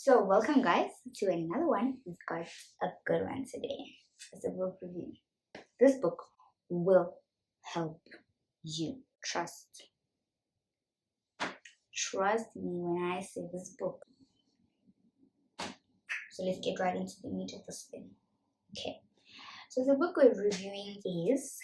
So, welcome guys to another one. We've got a good one today. It's a book review. This book will help you. Trust me when I say this book. So, let's get right into the meat of this thing. Okay. So, the book we're reviewing is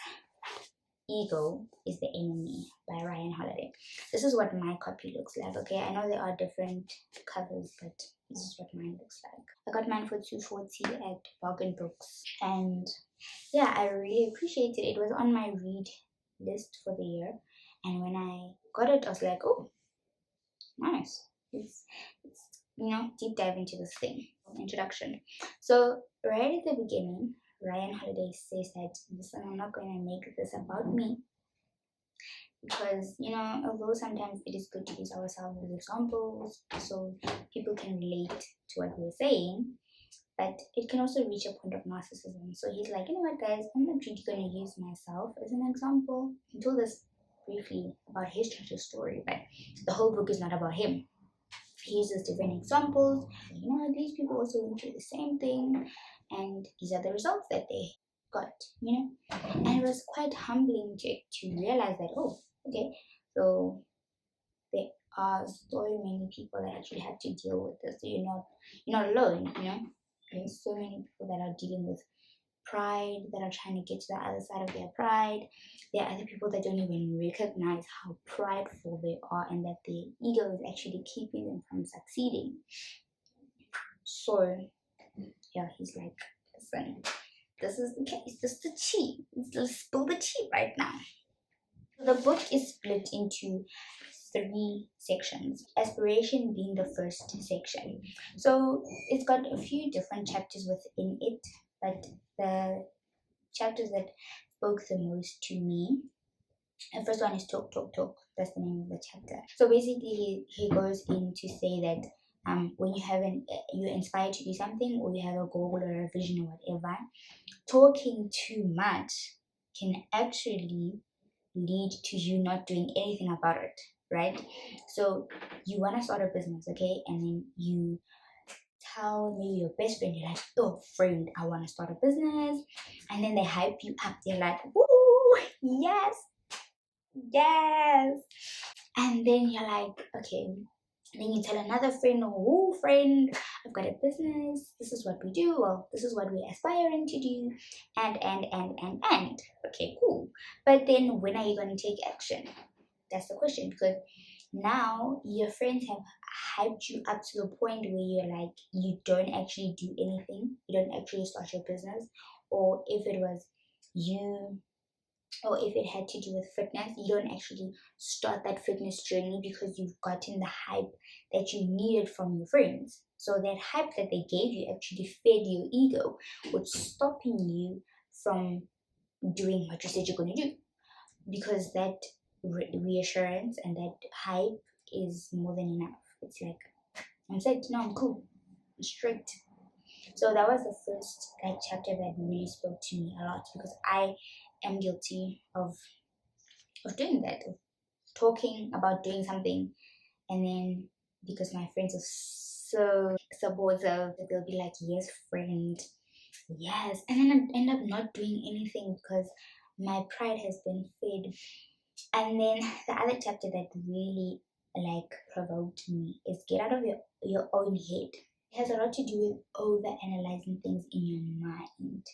Ego is the Enemy by Ryan Holiday. This is what my copy looks like. Okay, I know there are different covers, but this is what mine looks like. I got mine for $2.40 at Bargain Books, and yeah, I really appreciate it. It was on my read list for the year, and when I got it, I was like, oh, nice. It's deep dive into this thing. Introduction. So right at the beginning, Ryan Holiday says that, listen, I'm not going to make this about me, because although sometimes it is good to use ourselves as examples so people can relate to what we're saying, but it can also reach a point of narcissism. So he's like, you know what guys, I'm not really going to use myself as an example. He told us briefly about his tragic story, but the whole book is not about him. He uses different examples. These people also went through the same thing, and these are the results that they got. And it was quite humbling to realize that, oh, okay, so there are so many people that actually have to deal with this. So you're not alone. There's so many people that are dealing with pride, that are trying to get to the other side of their pride. There are other people that don't even recognize how prideful they are, and that their ego is actually keeping them from succeeding. So yeah, he's like, listen, this is the case. This is the tea. Let's spill the tea right now. The book is split into 3 sections, aspiration being the first section. So it's got a few different chapters within it, but the chapters that spoke the most to me, the first one is talk. That's the name of the chapter. So basically he goes in to say that when you're inspired to do something, or you have a goal or a vision or whatever, talking too much can actually lead to you not doing anything about it, right? So you want to start a business, okay, and then you tell maybe your best friend, you're like, oh friend, I want to start a business, and then they hype you up. They're like, woo, yes, and then you're like, okay. And then you tell another friend, oh friend, I've got a business, this is what we do, well, this is what we're aspiring to do, and okay, cool. But then when are you going to take action? That's the question, because now your friends have hyped you up to the point where you're like, you don't actually do anything, you don't actually start your business. Or if it was you, or if it had to do with fitness, you don't actually start that fitness journey because you've gotten the hype that you needed from your friends. So that hype that they gave you actually fed your ego, which stopping you from doing what you said you're going to do, because that reassurance and that hype is more than enough. It's like, I'm said, no, I'm cool, I'm straight. So that was the first chapter that really spoke to me a lot, because I am guilty of doing that, of talking about doing something, and then because my friends are so supportive, they'll be like, yes friend, yes, and then I end up not doing anything because my pride has been fed. And then the other chapter that really provoked me is get out of your own head. It has a lot to do with over analyzing things in your mind,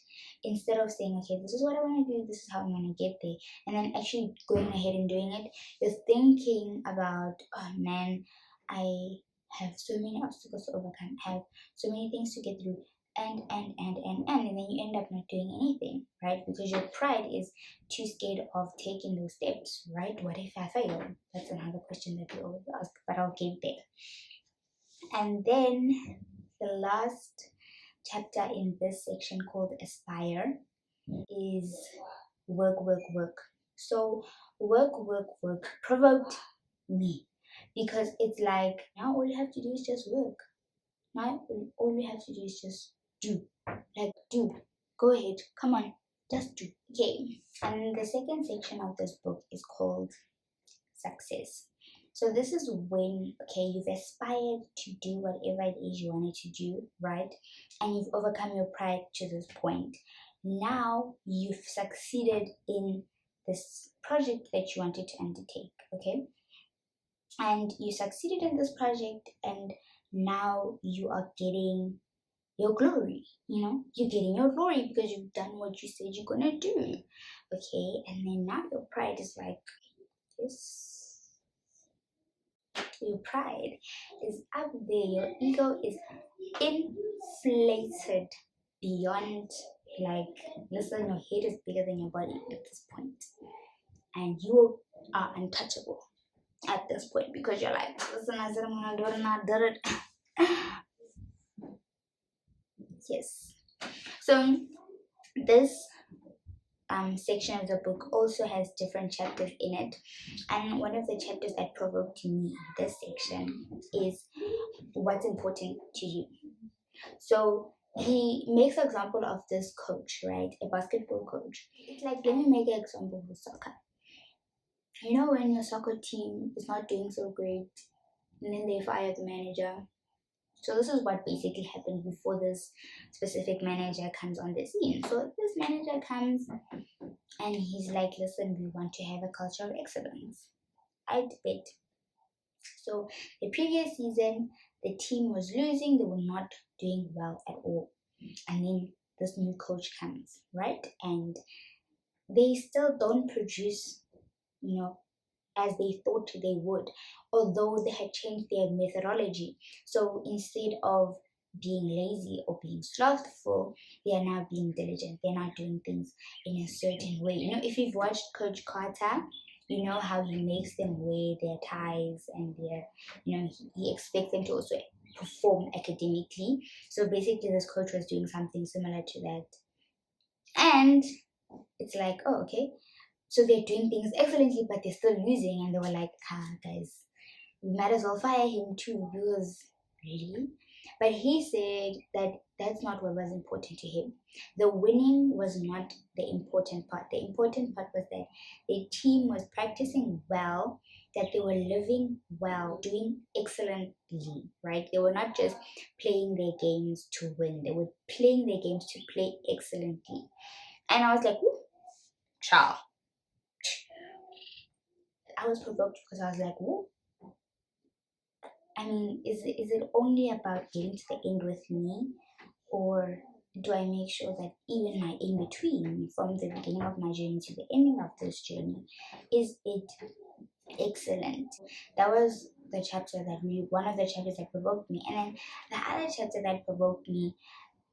instead of saying, okay, this is what I want to do, this is how I'm going to get there, and then actually going ahead and doing it. You're thinking about, oh man, I have so many obstacles to overcome, I have so many things to get through, and then you end up not doing anything, right? Because your pride is too scared of taking those steps, right? What if I fail? That's another question that we always ask, but I'll get there. And then the last chapter in this section, called Aspire, is work. So work provoked me, because it's like, now all you have to do is just work. Now all you have to do is just do. Go ahead, come on, just do. Okay. And the second section of this book is called Success. So this is when, okay, you've aspired to do whatever it is you wanted to do, right? And you've overcome your pride to this point. Now you've succeeded in this project that you wanted to undertake, okay? And you succeeded in this project, and now you are getting your glory. You're getting your glory because you've done what you said you're gonna do, okay? And then now your pride is like this. Your pride is up there, your ego is inflated beyond, like, listen, your head is bigger than your body at this point, and you are untouchable at this point because you're like, listen, I said I'm gonna do it and I did it. Yes. So this section of the book also has different chapters in it, and one of the chapters that provoked me in this section is what's important to you. So he makes an example of this coach, right? A basketball coach. It's like, let me make an example with soccer. When your soccer team is not doing so great, and then they fire the manager. So this is what basically happened before this specific manager comes on the scene. So this manager comes and he's like, listen, we want to have a culture of excellence. I bet. So the previous season, the team was losing. They were not doing well at all. And then this new coach comes, right? And they still don't produce, as they thought they would, although they had changed their methodology. So instead of being lazy or being slothful, they are now being diligent. They're not doing things in a certain way. If you've watched Coach Carter, you know how he makes them wear their ties and their, he expects them to also perform academically. So basically, this coach was doing something similar to that. And it's like, oh, okay. So they're doing things excellently, but they're still losing. And they were like, guys, we might as well fire him too, because really? But he said that that's not what was important to him. The winning was not the important part. The important part was that the team was practicing well, that they were living well, doing excellently, right? They were not just playing their games to win. They were playing their games to play excellently. And I was like, ooh, ciao. I was provoked because I was like, whoa. I mean, is it only about getting to the end with me, or do I make sure that even my in between, from the beginning of my journey to the ending of this journey, is it excellent? That was the chapter one of the chapters that provoked me. And then the other chapter that provoked me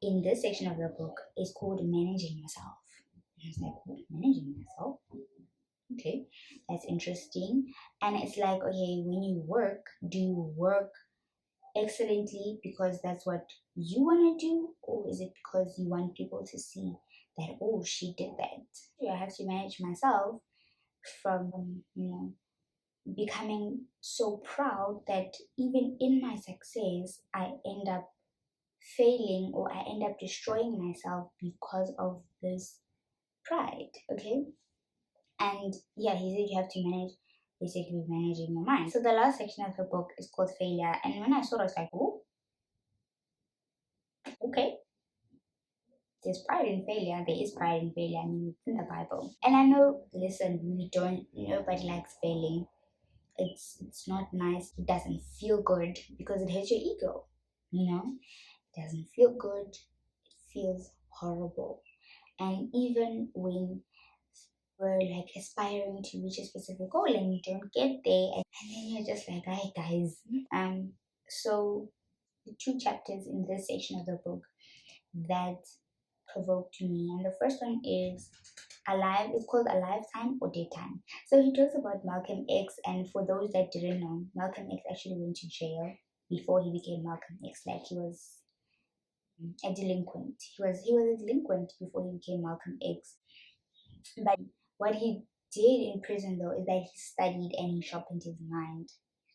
in this section of the book is called Managing Yourself. And I was like, managing myself? Okay, that's interesting. And it's like, okay, when you work, do you work excellently because that's what you want to do, or is it because you want people to see that, oh, she did that? I have to manage myself from becoming so proud that even in my success I end up failing, or I end up destroying myself because of this pride. Okay. And yeah, he said you have to basically managing your mind. So the last section of the book is called Failure. And when I saw it, I was like, oh, okay. There's pride in failure. There is pride in failure. I mean, it's in the Bible. And I know, listen, nobody likes failing. It's not nice. It doesn't feel good because it hurts your ego. It doesn't feel good. It feels horrible. And even when we're like aspiring to reach a specific goal and you don't get there, and then you're just like, hi guys. So the two chapters in this section of the book that provoked me, and the first one is Alive. It's called A Lifetime or Daytime. So he talks about Malcolm X, and for those that didn't know, Malcolm X actually went to jail before he became Malcolm X. Like, he was a delinquent. He was a delinquent before he became Malcolm X. But what he did in prison, though, is that he studied and he sharpened his mind.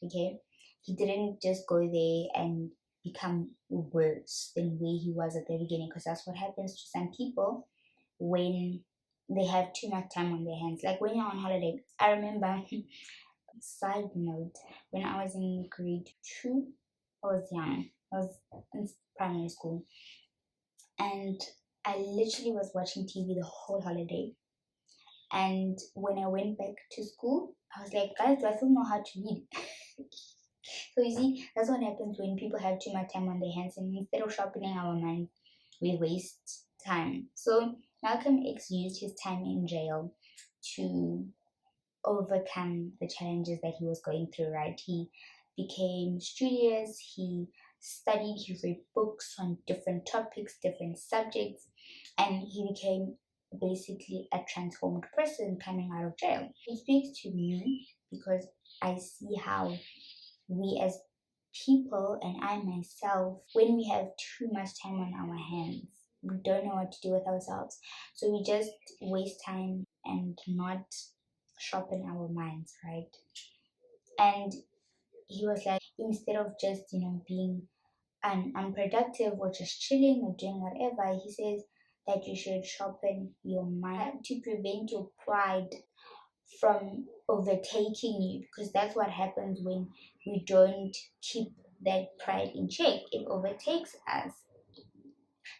Okay, he didn't just go there and become worse than where he was at the beginning, because that's what happens to some people when they have too much time on their hands. Like when you're on holiday. I remember Side note, when I was in grade 2, I was young. I was in primary school, and I literally was watching TV the whole holiday. And when I went back to school, I was like, guys, do I still know how to read? So you see, that's what happens when people have too much time on their hands, and instead of sharpening our minds, we waste time. So Malcolm X used his time in jail to overcome the challenges that he was going through, right? He became studious, he studied, he read books on different topics, different subjects, and he became basically a transformed person coming out of jail. It speaks to me because I see how we as people, and I myself, when we have too much time on our hands, we don't know what to do with ourselves. So we just waste time and not sharpen our minds, right? And he was like, instead of just, being unproductive or just chilling or doing whatever, he says that you should sharpen your mind to prevent your pride from overtaking you, because that's what happens when we don't keep that pride in check. It overtakes us.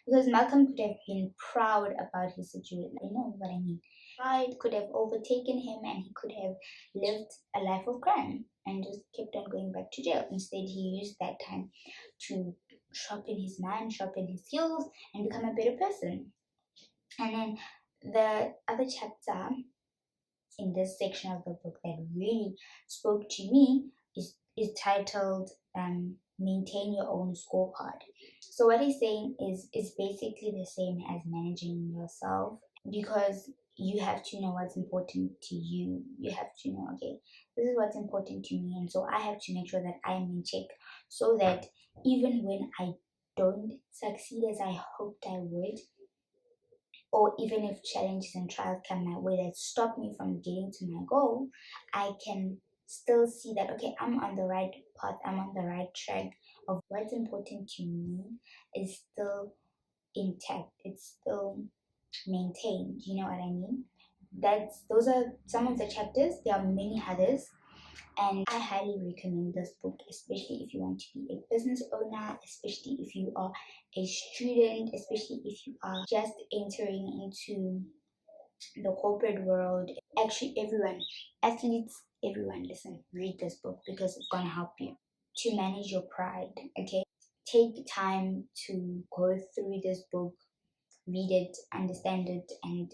Because Malcolm could have been proud about his situation. I know what I mean. Pride could have overtaken him and he could have lived a life of crime and just kept on going back to jail. Instead, he used that time to sharpen his mind, sharpen his skills, and become a better person. And then the other chapter in this section of the book that really spoke to me is titled Maintain Your Own Scorecard. So what he's saying is basically the same as managing yourself, because you have to know what's important to you. You have to know, okay, this is what's important to me, and so I have to make sure that I am in check, so that even when I don't succeed as I hoped I would, or even if challenges and trials come my way that stop me from getting to my goal, I can still see that, okay, I'm on the right path, I'm on the right track of what's important to me is still intact, it's still maintained. You know what I mean? Those are some of the chapters. There are many others, and I highly recommend this book, especially if you want to be a business owner, especially if you are a student, especially if you are just entering into the corporate world. Actually, everyone, athletes, everyone, listen, read this book because it's going to help you to manage your pride, okay? Take time to go through this book, read it, understand it, and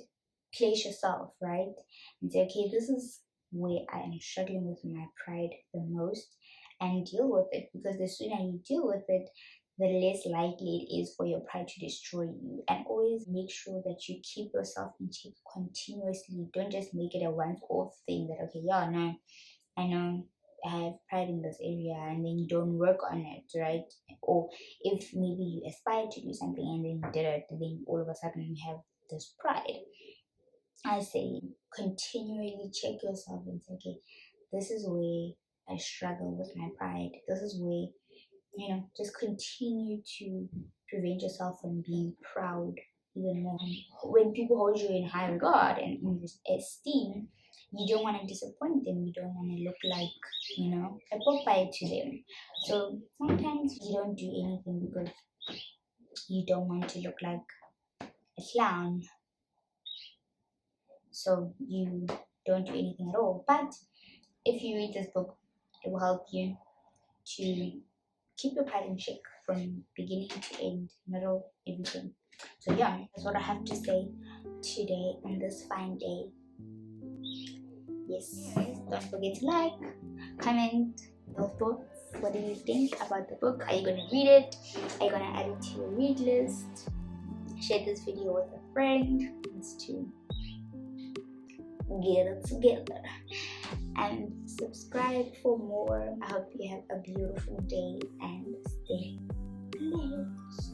place yourself, right? And say, okay, this is where I am struggling with my pride the most, and deal with it, because the sooner you deal with it, the less likely it is for your pride to destroy you. And always make sure that you keep yourself in check continuously. Don't just make it a once-off thing that, okay, yeah, no, I know I have pride in this area, and then you don't work on it, right? Or if maybe you aspire to do something and then you did it, then all of a sudden you have this pride. I say continually check yourself and say, okay, this is where I struggle with my pride. This is where, just continue to prevent yourself from being proud even more. When people hold you in high regard and in esteem, you don't want to disappoint them. You don't want to look like, a Popeye to them. So sometimes you don't do anything because you don't want to look like a clown. So you don't do anything at all. But if you read this book, it will help you to keep your pride in check from beginning to end, middle, everything. So yeah, that's what I have to say today on this fine day. Yes, don't forget to like, comment your thoughts. What do you think about the book? Are you going to read it? Are you going to add it to your read list? Share this video with a friend. Let's to get it together. And subscribe for more. I hope you have a beautiful day and stay blessed.